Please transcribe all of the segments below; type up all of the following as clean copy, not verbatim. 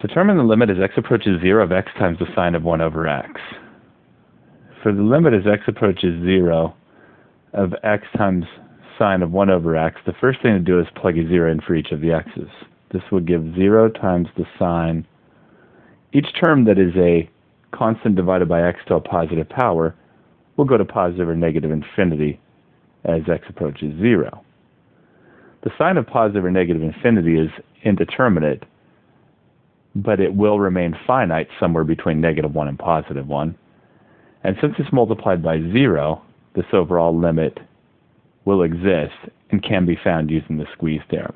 Determine the limit as x approaches 0 of x times the sine of 1 over x. For the limit as x approaches 0 of x times sine of 1 over x, the first thing to do is plug a 0 in for each of the x's. This would give 0 times the sine. Each term that is a constant divided by x to a positive power will go to positive or negative infinity as x approaches 0. The sign of positive or negative infinity is indeterminate, but it will remain finite somewhere between -1 and +1. And since it's multiplied by 0, this overall limit will exist and can be found using the squeeze theorem.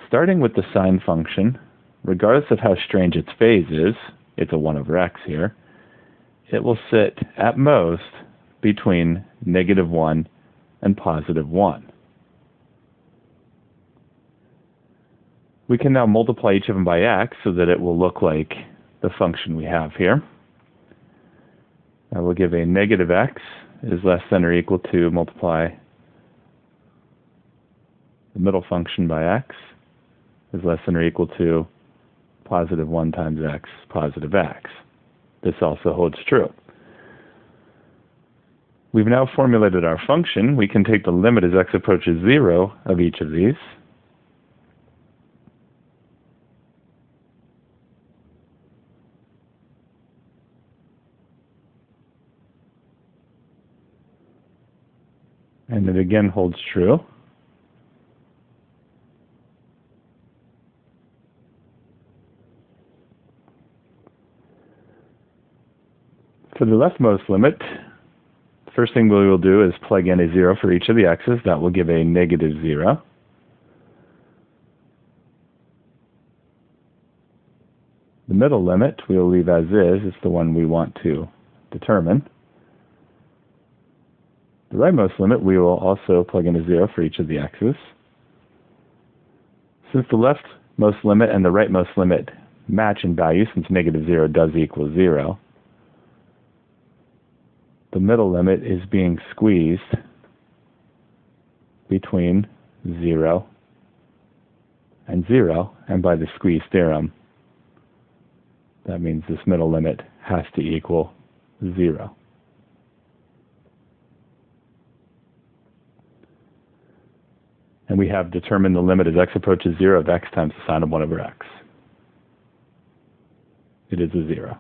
Starting with the sine function, regardless of how strange its phase is, it's a 1 over x here, it will sit at most between -1 and +1. We can now multiply each of them by x so that it will look like the function we have here. Now we'll give a -x is less than or equal to multiply the middle function by x is less than or equal to +1 times x positive x. This also holds true. We've now formulated our function. We can take the limit as x approaches 0 of each of these. And it again holds true. For the leftmost limit, the first thing we will do is plug in a 0 for each of the x's. That will give a -0. The middle limit we will leave as is. It's the one we want to determine. The rightmost limit, we will also plug in a 0 for each of the x's. Since the leftmost limit and the rightmost limit match in value, since -0 does equal 0, the middle limit is being squeezed between 0 and 0, and by the squeeze theorem, that means this middle limit has to equal 0. And we have determined the limit as x approaches 0 of x times the sine of 1 over x. It is a 0.